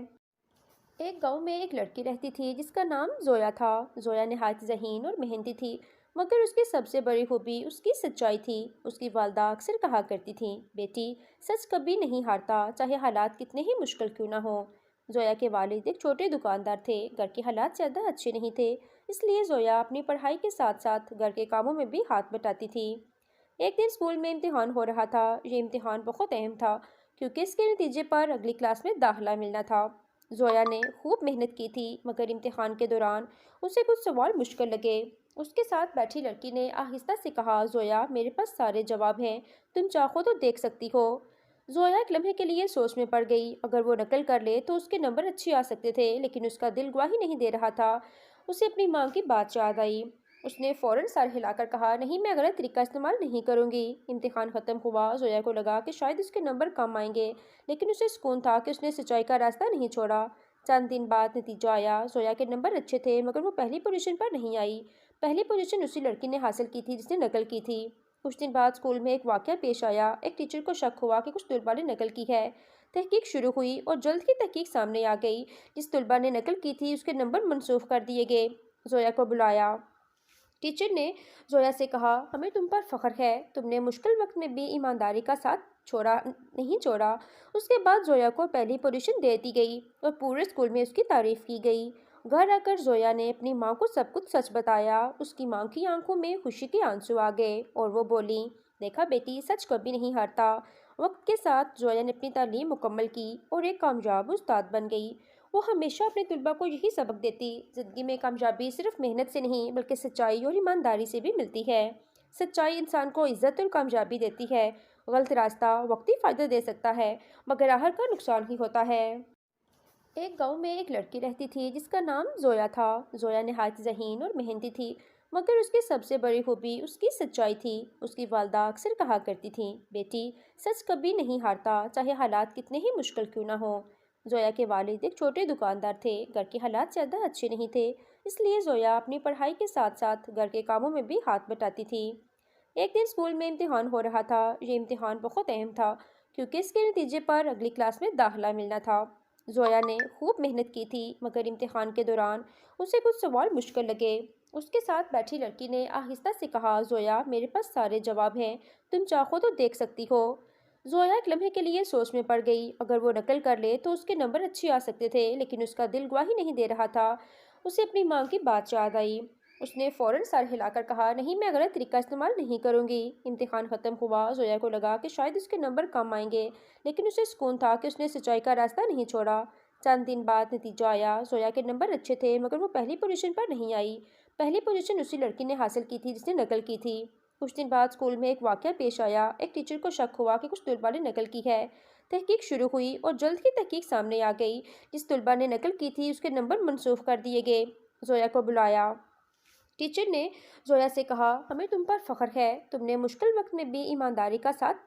ایک گاؤں میں ایک لڑکی رہتی تھی جس کا نام زویا تھا۔ زویا نہایت ذہین اور محنتی تھی مگر اس کی سب سے بڑی خوبی اس کی سچائی تھی۔ اس کی والدہ اکثر کہا کرتی تھیں، بیٹی، سچ کبھی نہیں ہارتا، چاہے حالات کتنے ہی مشکل کیوں نہ ہوں۔ زویا کے والد ایک چھوٹے دکاندار تھے۔ گھر کے حالات زیادہ اچھے نہیں تھے، اس لیے زویا اپنی پڑھائی کے ساتھ ساتھ گھر کے کاموں میں بھی ہاتھ بٹاتی تھی۔ ایک دن اسکول میں امتحان ہو رہا تھا۔ یہ امتحان بہت اہم تھا کیونکہ اس کے نتیجے پر اگلی کلاس میں داخلہ ملنا تھا۔ زویا نے خوب محنت کی تھی مگر امتحان کے دوران اسے کچھ سوال مشکل لگے۔ اس کے ساتھ بیٹھی لڑکی نے آہستہ سے کہا، زویا، میرے پاس سارے جواب ہیں، تم چاہو تو دیکھ سکتی ہو۔ زویا ایک لمحے کے لیے سوچ میں پڑ گئی۔ اگر وہ نقل کر لے تو اس کے نمبر اچھے آ سکتے تھے لیکن اس کا دل گواہی نہیں دے رہا تھا۔ اسے اپنی ماں کی بات یاد آئی۔ اس نے فوراً سر ہلا کر کہا، نہیں، میں غلط طریقہ استعمال نہیں کروں گی۔ امتحان ختم ہوا۔ زویا کو لگا کہ شاید اس کے نمبر کم آئیں گے لیکن اسے سکون تھا کہ اس نے سچائی کا راستہ نہیں چھوڑا۔ چند دن بعد نتیجہ آیا۔ زویا کے نمبر اچھے تھے مگر وہ پہلی پوزیشن پر نہیں آئی۔ پہلی پوزیشن اسی لڑکی نے حاصل کی تھی جس نے نقل کی تھی۔ کچھ دن بعد اسکول میں ایک واقعہ پیش آیا۔ ایک ٹیچر کو شک ہوا کہ کچھ طلباء نے نقل کی ہے۔ تحقیق شروع ہوئی اور جلد ہی تحقیق سامنے آ گئی۔ جس طلباء نے نقل کی تھی اس کے نمبر منسوخ کر دیے گئے۔ زویا کو بلایا۔ ٹیچر نے زویا سے کہا، ہمیں تم پر فخر ہے، تم نے مشکل وقت میں بھی ایمانداری کا ساتھ نہیں چھوڑا۔ اس کے بعد زویا کو پہلی پوزیشن دے دی گئی اور پورے اسکول میں اس کی تعریف کی گئی۔ گھر آ کر زویا نے اپنی ماں کو سب کچھ سچ بتایا۔ اس کی ماں کی آنکھوں میں خوشی کے آنسو آ گئے اور وہ بولی، دیکھا بیٹی، سچ کبھی نہیں ہارتا۔ وقت کے ساتھ زویا نے اپنی تعلیم مکمل کی اور ایک کامیاب استاد بن گئی۔ وہ ہمیشہ اپنے طلباء کو یہی سبق دیتی، زندگی میں کامیابی صرف محنت سے نہیں بلکہ سچائی اور ایمانداری سے بھی ملتی ہے۔ سچائی انسان کو عزت اور کامیابی دیتی ہے۔ غلط راستہ وقتی فائدہ دے سکتا ہے مگر آخر کا نقصان ہی ہوتا ہے۔ ایک گاؤں میں ایک لڑکی رہتی تھی جس کا نام زویا تھا۔ زویا نہایت ذہین اور محنتی تھی مگر اس کی سب سے بڑی خوبی اس کی سچائی تھی۔ اس کی والدہ اکثر کہا کرتی تھیں، بیٹی، سچ کبھی نہیں ہارتا، چاہے حالات کتنے ہی مشکل کیوں نہ ہوں۔ زویا کے والد ایک چھوٹے دکاندار تھے۔ گھر کے حالات زیادہ اچھے نہیں تھے، اس لیے زویا اپنی پڑھائی کے ساتھ ساتھ گھر کے کاموں میں بھی ہاتھ بٹاتی تھی۔ ایک دن اسکول میں امتحان ہو رہا تھا۔ یہ امتحان بہت اہم تھا کیونکہ اس کے نتیجے پر اگلی کلاس میں داخلہ ملنا تھا۔ زویا نے خوب محنت کی تھی مگر امتحان کے دوران اسے کچھ سوال مشکل لگے۔ اس کے ساتھ بیٹھی لڑکی نے آہستہ سے کہا، زویا، میرے پاس سارے جواب ہیں، تم چاہو تو دیکھ سکتی ہو۔ زویا ایک لمحے کے لیے سوچ میں پڑ گئی۔ اگر وہ نقل کر لے تو اس کے نمبر اچھے آ سکتے تھے لیکن اس کا دل گواہی نہیں دے رہا تھا۔ اسے اپنی ماں کی بات یاد آئی۔ اس نے فوراً سر ہلا کر کہا، نہیں، میں غلط طریقہ استعمال نہیں کروں گی۔ امتحان ختم ہوا۔ زویا کو لگا کہ شاید اس کے نمبر کم آئیں گے لیکن اسے سکون تھا کہ اس نے سچائی کا راستہ نہیں چھوڑا۔ چند دن بعد نتیجہ آیا۔ زویا کے نمبر اچھے تھے مگر وہ پہلی پوزیشن پر نہیں آئی۔ پہلی پوزیشن اسی لڑکی نے حاصل کی تھی جس نے نقل کی تھی۔ کچھ دن بعد اسکول میں ایک واقعہ پیش آیا۔ ایک ٹیچر کو شک ہوا کہ کچھ طلباء نے نقل کی ہے۔ تحقیق شروع ہوئی اور جلد ہی تحقیق سامنے آ گئی۔ جس طلباء نے نقل کی تھی اس کے نمبر منسوخ کر دیے گئے۔ زویا کو بلایا۔ ٹیچر نے زویا سے کہا، ہمیں تم پر فخر ہے، تم نے مشکل وقت میں بھی ایمانداری کا ساتھ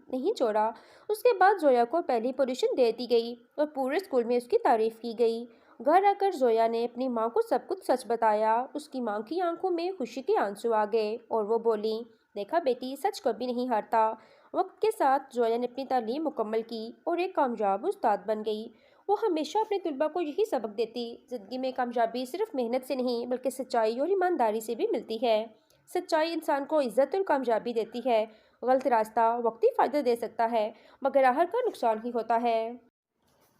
نہیں چھوڑا۔ اس کے بعد زویا کو پہلی پوزیشن دے دی گئی اور پورے اسکول میں اس کی تعریف کی گئی۔ گھر آ کر زویا نے اپنی ماں کو سب کچھ سچ بتایا۔ اس کی ماں کی آنکھوں میں خوشی کے آنسو آ گئے اور وہ بولی، دیکھا بیٹی، سچ کبھی نہیں ہارتا۔ وقت کے ساتھ زویا نے اپنی تعلیم مکمل کی اور ایک کامیاب استاد بن گئی۔ وہ ہمیشہ اپنے طلباء کو یہی سبق دیتی، زندگی میں کامیابی صرف محنت سے نہیں بلکہ سچائی اور ایمانداری سے بھی ملتی ہے۔ سچائی انسان کو عزت اور کامیابی دیتی ہے۔ غلط راستہ وقتی فائدہ دے سکتا ہے مگر آخر کا نقصان ہی ہوتا ہے۔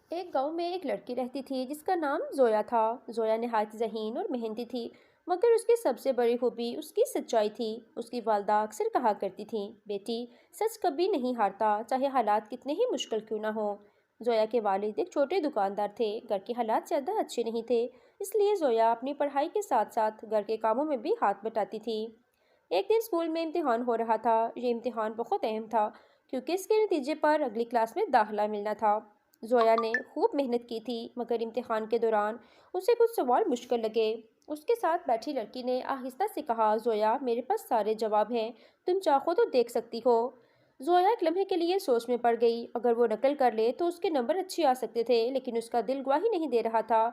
ایک گاؤں میں ایک لڑکی رہتی تھی جس کا نام زویا تھا۔ زویا نہایت ذہین اور محنتی تھی، مگر اس کی سب سے بڑی خوبی اس کی سچائی تھی۔ اس کی والدہ اکثر کہا کرتی تھیں، بیٹی سچ کبھی نہیں ہارتا، چاہے حالات کتنے ہی مشکل کیوں نہ ہوں۔ زویا کے والد ایک چھوٹے دکاندار تھے، گھر کے حالات زیادہ اچھے نہیں تھے، اس لیے زویا اپنی پڑھائی کے ساتھ ساتھ گھر کے کاموں میں بھی ہاتھ بٹاتی تھی۔ ایک دن اسکول میں امتحان ہو رہا تھا۔ یہ امتحان بہت اہم تھا کیونکہ اس کے نتیجے پر اگلی کلاس میں داخلہ ملنا تھا۔ زویا نے خوب محنت کی تھی، مگر امتحان کے دوران اسے کچھ سوال مشکل لگے۔ اس کے ساتھ بیٹھی لڑکی نے آہستہ سے کہا، زویا میرے پاس سارے جواب ہیں، تم چاہو تو دیکھ سکتی ہو۔ زویا ایک لمحے کے لیے سوچ میں پڑ گئی، اگر وہ نقل کر لے تو اس کے نمبر اچھے آ سکتے تھے، لیکن اس کا دل گواہی نہیں دے رہا تھا۔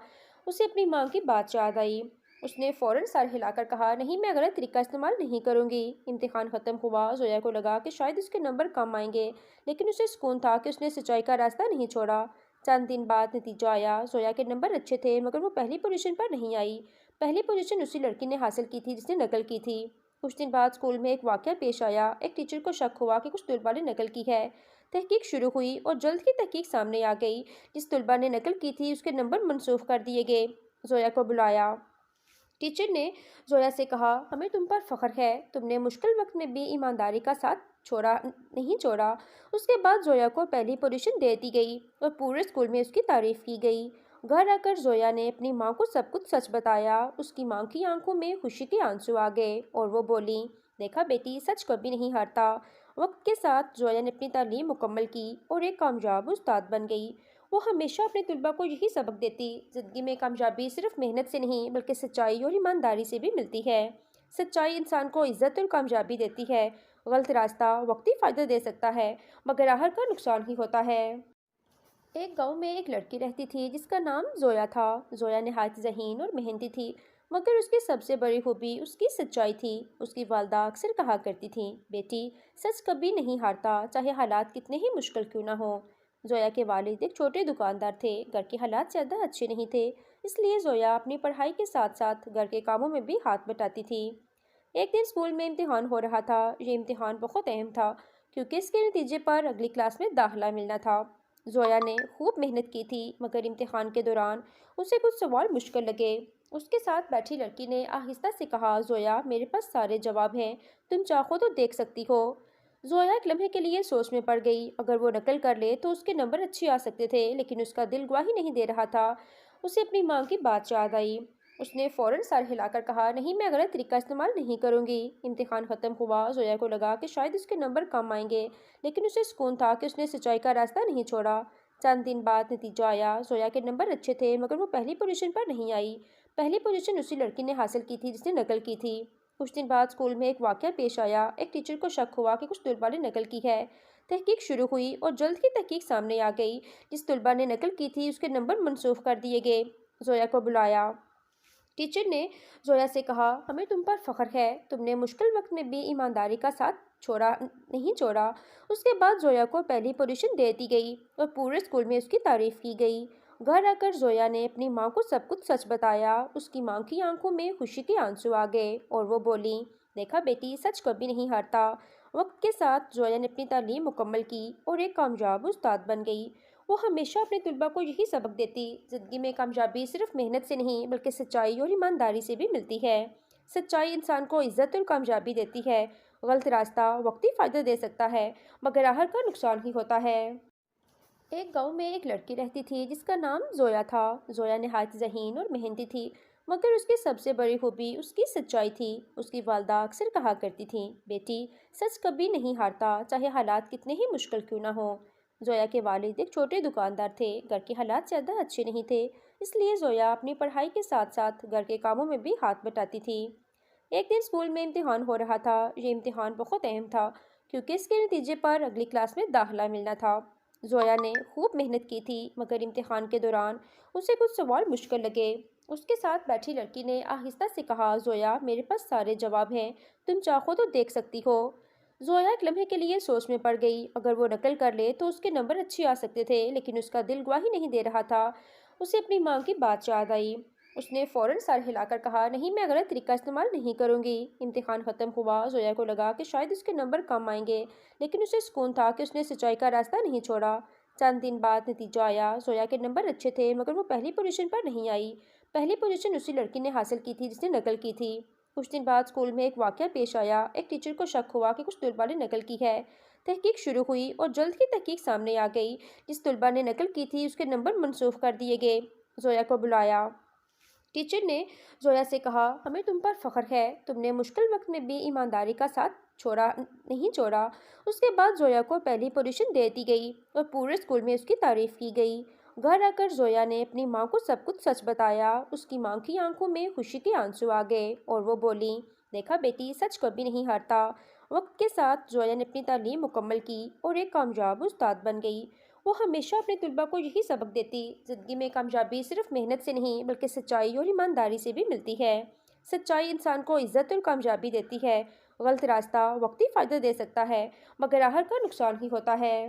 اسے اپنی ماں کی بات یاد آئی۔ اس نے فوراً سر ہلا کر کہا، نہیں، میں غلط طریقہ استعمال نہیں کروں گی۔ امتحان ختم ہوا۔ زویا کو لگا کہ شاید اس کے نمبر کم آئیں گے، لیکن اسے سکون تھا کہ اس نے سچائی کا راستہ نہیں چھوڑا۔ چند دن بعد نتیجہ آیا۔ زویا کے نمبر اچھے تھے، مگر وہ پہلی پوزیشن پر نہیں آئی۔ پہلی پوزیشن اسی لڑکی نے حاصل کی تھی جس نے نقل کی تھی۔ کچھ دن بعد اسکول میں ایک واقعہ پیش آیا۔ ایک ٹیچر کو شک ہوا کہ کچھ طلباء نے نقل کی ہے۔ تحقیق شروع ہوئی اور جلد ہی تحقیق سامنے آ گئی۔ جس طلباء نے نقل کی تھی اس کے نمبر منسوخ کر دیے گئے۔ زویا کو بلایا۔ ٹیچر نے زویا سے کہا، ہمیں تم پر فخر ہے، تم نے مشکل وقت میں بھی ایمانداری کا ساتھ نہیں چھوڑا۔ اس کے بعد زویا کو پہلی پوزیشن دے دی گئی اور پورے اسکول میں اس کی تعریف کی گئی۔ گھر آ کر زویا نے اپنی ماں کو سب کچھ سچ بتایا۔ اس کی ماں کی آنکھوں میں خوشی کے آنسو آ گئے اور وہ بولی، دیکھا بیٹی، سچ کبھی نہیں ہارتا۔ وقت کے ساتھ زویا نے اپنی تعلیم مکمل کی اور ایک کامیاب استاد بن گئی۔ وہ ہمیشہ اپنے طلباء کو یہی سبق دیتی، زندگی میں کامیابی صرف محنت سے نہیں بلکہ سچائی اور ایمانداری سے بھی ملتی ہے۔ سچائی انسان کو عزت اور کامیابی دیتی ہے۔ غلط راستہ وقتی فائدہ دے سکتا ہے، مگر آخر کا نقصان ہی ہوتا ہے۔ ایک گاؤں میں ایک لڑکی رہتی تھی جس کا نام زویا تھا۔ زویا نہایت ذہین اور محنتی تھی، مگر اس کی سب سے بڑی خوبی اس کی سچائی تھی۔ اس کی والدہ اکثر کہا کرتی تھیں، بیٹی سچ کبھی نہیں ہارتا، چاہے حالات کتنے ہی مشکل کیوں نہ ہوں۔ زویا کے والد ایک چھوٹے دکاندار تھے، گھر کے حالات زیادہ اچھے نہیں تھے، اس لیے زویا اپنی پڑھائی کے ساتھ ساتھ گھر کے کاموں میں بھی ہاتھ بٹاتی تھی۔ ایک دن اسکول میں امتحان ہو رہا تھا۔ یہ امتحان بہت اہم تھا کیونکہ اس کے نتیجے پر اگلی کلاس میں داخلہ ملنا تھا۔ زویا نے خوب محنت کی تھی، مگر امتحان کے دوران اسے کچھ سوال مشکل لگے۔ اس کے ساتھ بیٹھی لڑکی نے آہستہ سے کہا، زویا میرے پاس سارے جواب ہیں، تم چاہو تو دیکھ سکتی ہو۔ زویا ایک لمحے کے لیے سوچ میں پڑ گئی، اگر وہ نقل کر لے تو اس کے نمبر اچھے آ سکتے تھے، لیکن اس کا دل گواہی نہیں دے رہا تھا۔ اسے اپنی ماں کی بات یاد آئی۔ اس نے فوراً سر ہلا کر کہا، نہیں، میں غلط طریقہ استعمال نہیں کروں گی۔ امتحان ختم ہوا۔ زویا کو لگا کہ شاید اس کے نمبر کم آئیں گے، لیکن اسے سکون تھا کہ اس نے سچائی کا راستہ نہیں چھوڑا۔ چند دن بعد نتیجہ آیا۔ زویا کے نمبر اچھے تھے، مگر وہ پہلی پوزیشن پر نہیں آئی۔ پہلی پوزیشن اسی لڑکی نے حاصل کی تھی جس نے نقل کی تھی۔ کچھ دن بعد اسکول میں ایک واقعہ پیش آیا۔ ایک ٹیچر کو شک ہوا کہ کچھ طلباء نے نقل کی ہے۔ تحقیق شروع ہوئی اور جلد ہی تحقیق سامنے آ گئی۔ جس طلباء نے نقل کی تھی اس کے نمبر منسوخ کر دیے گئے۔ زویا کو بلایا۔ ٹیچر نے زویا سے کہا، ہمیں تم پر فخر ہے، تم نے مشکل وقت میں بھی ایمانداری کا ساتھ نہیں چھوڑا۔ اس کے بعد زویا کو پہلی پوزیشن دے دی گئی اور پورے اسکول میں اس کی تعریف کی گئی۔ گھر آ کر زویا نے اپنی ماں کو سب کچھ سچ بتایا۔ اس کی ماں کی آنکھوں میں خوشی کے آنسو آ گئے اور وہ بولی، دیکھا بیٹی، سچ کبھی نہیں ہارتا۔ وقت کے ساتھ زویا نے اپنی تعلیم مکمل کی اور ایک کامیاب استاد بن گئی۔ وہ ہمیشہ اپنے طلباء کو یہی سبق دیتی، زندگی میں کامیابی صرف محنت سے نہیں بلکہ سچائی اور ایمانداری سے بھی ملتی ہے۔ سچائی انسان کو عزت اور کامیابی دیتی ہے۔ غلط راستہ وقتی فائدہ دے سکتا ہے، مگر آخر کا نقصان ہی ہوتا ہے۔ ایک گاؤں میں ایک لڑکی رہتی تھی جس کا نام زویا تھا۔ زویا نہایت ذہین اور محنتی تھی، مگر اس کی سب سے بڑی خوبی اس کی سچائی تھی۔ اس کی والدہ اکثر کہا کرتی تھیں، بیٹی سچ کبھی نہیں ہارتا، چاہے حالات کتنے ہی مشکل کیوں نہ ہوں۔ زویا کے والد ایک چھوٹے دکاندار تھے، گھر کے حالات زیادہ اچھے نہیں تھے، اس لیے زویا اپنی پڑھائی کے ساتھ ساتھ گھر کے کاموں میں بھی ہاتھ بٹاتی تھی۔ ایک دن اسکول میں امتحان ہو رہا تھا۔ یہ امتحان بہت اہم تھا کیونکہ اس کے نتیجے پر اگلی کلاس میں داخلہ ملنا تھا۔ زویا نے خوب محنت کی تھی، مگر امتحان کے دوران اسے کچھ سوال مشکل لگے۔ اس کے ساتھ بیٹھی لڑکی نے آہستہ سے کہا، زویا میرے پاس سارے جواب ہیں، تم چاہو تو دیکھ سکتی ہو۔ زویا ایک لمحے کے لیے سوچ میں پڑ گئی، اگر وہ نقل کر لے تو اس کے نمبر اچھے آ سکتے تھے، لیکن اس کا دل گواہی نہیں دے رہا تھا۔ اسے اپنی ماں کی بات یاد آئی۔ اس نے فوراً سر ہلا کر کہا، نہیں، میں غلط طریقہ استعمال نہیں کروں گی۔ امتحان ختم ہوا۔ زویا کو لگا کہ شاید اس کے نمبر کم آئیں گے، لیکن اسے سکون تھا کہ اس نے سچائی کا راستہ نہیں چھوڑا۔ چند دن بعد نتیجہ آیا۔ زویا کے نمبر اچھے تھے مگر وہ پہلی پوزیشن پر نہیں آئی۔ پہلی پوزیشن اسی لڑکی نے حاصل کی تھی جس نے نقل کی تھی۔ کچھ دن بعد اسکول میں ایک واقعہ پیش آیا۔ ایک ٹیچر کو شک ہوا کہ کچھ طلباء نے نقل کی ہے۔ تحقیق شروع ہوئی اور جلد ہی تحقیق سامنے آ گئی۔ جس طلباء نے نقل کی تھی اس کے نمبر منسوخ کر دیے گئے۔ زویا کو بلایا۔ ٹیچر نے زویا سے کہا، ہمیں تم پر فخر ہے، تم نے مشکل وقت میں بھی ایمانداری کا ساتھ نہیں چھوڑا۔ اس کے بعد زویا کو پہلی پوزیشن دے دی گئی اور پورے اسکول میں اس کی تعریف کی گئی۔ گھر آ کر زویا نے اپنی ماں کو سب کچھ سچ بتایا۔ اس کی ماں کی آنکھوں میں خوشی کے آنسو آ گئے اور وہ بولیں، دیکھا بیٹی، سچ کبھی نہیں ہارتا۔ وقت کے ساتھ زویا نے اپنی تعلیم مکمل کی اور ایک کامیاب استاد بن گئی۔ وہ ہمیشہ اپنے طلباء کو یہی سبق دیتی، زندگی میں کامیابی صرف محنت سے نہیں بلکہ سچائی اور ایمانداری سے بھی ملتی ہے۔ سچائی انسان کو عزت اور کامیابی دیتی ہے۔ غلط راستہ وقتی فائدہ دے سکتا ہے مگر آخر کا نقصان ہی ہوتا ہے۔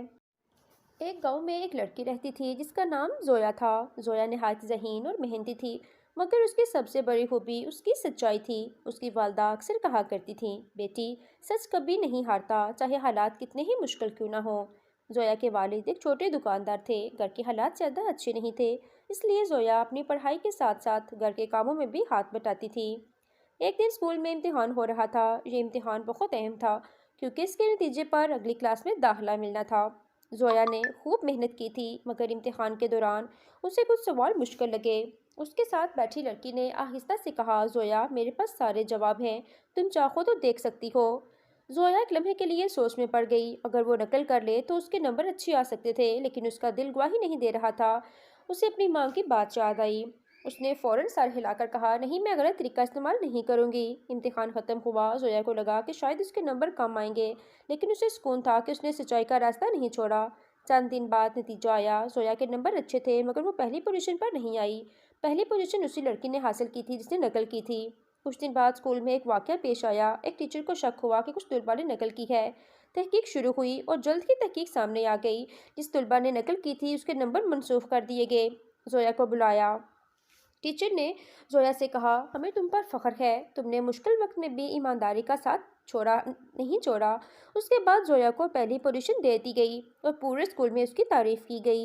ایک گاؤں میں ایک لڑکی رہتی تھی جس کا نام زویا تھا۔ زویا نہایت ذہین اور محنتی تھی مگر اس کی سب سے بڑی خوبی اس کی سچائی تھی۔ اس کی والدہ اکثر کہا کرتی تھیں، بیٹی، سچ کبھی نہیں ہارتا، چاہے حالات کتنے ہی مشکل کیوں نہ ہوں۔ زویا کے والد ایک چھوٹے دکاندار تھے۔ گھر کے حالات زیادہ اچھے نہیں تھے، اس لیے زویا اپنی پڑھائی کے ساتھ ساتھ گھر کے کاموں میں بھی ہاتھ بٹاتی تھی۔ ایک دن اسکول میں امتحان ہو رہا تھا۔ یہ امتحان بہت اہم تھا کیونکہ اس کے نتیجے پر اگلی کلاس میں داخلہ ملنا تھا۔ زویا نے خوب محنت کی تھی مگر امتحان کے دوران اسے کچھ سوال مشکل لگے۔ اس کے ساتھ بیٹھی لڑکی نے آہستہ سے کہا، زویا، میرے پاس سارے جواب ہیں، تم چاہو تو دیکھ سکتی ہو۔ زویا ایک لمحے کے لیے سوچ میں پڑ گئی۔ اگر وہ نقل کر لے تو اس کے نمبر اچھے آ سکتے تھے لیکن اس کا دل گواہی نہیں دے رہا تھا۔ اسے اپنی ماں کی بات یاد آئی۔ اس نے فوراً سر ہلا کر کہا، نہیں، میں غلط طریقہ استعمال نہیں کروں گی۔ امتحان ختم ہوا۔ زویا کو لگا کہ شاید اس کے نمبر کم آئیں گے لیکن اسے سکون تھا کہ اس نے سچائی کا راستہ نہیں چھوڑا۔ چند دن بعد نتیجہ آیا۔ زویا کے نمبر اچھے تھے مگر وہ پہلی پوزیشن پر نہیں آئی۔ پہلی پوزیشن اسی لڑکی نے حاصل کی تھی جس نے نقل کی تھی۔ کچھ دن بعد اسکول میں ایک واقعہ پیش آیا۔ ایک ٹیچر کو شک ہوا کہ کچھ طلباء نے نقل کی ہے۔ تحقیق شروع ہوئی اور جلد ہی تحقیق سامنے آ گئی۔ جس طلباء نے نقل کی تھی اس کے نمبر منسوخ کر دیے گئے۔ زویا کو بلایا۔ ٹیچر نے زویا سے کہا، ہمیں تم پر فخر ہے، تم نے مشکل وقت میں بھی ایمانداری کا ساتھ نہیں چھوڑا۔ اس کے بعد زویا کو پہلی پوزیشن دے دی گئی اور پورے اسکول میں اس کی تعریف کی گئی۔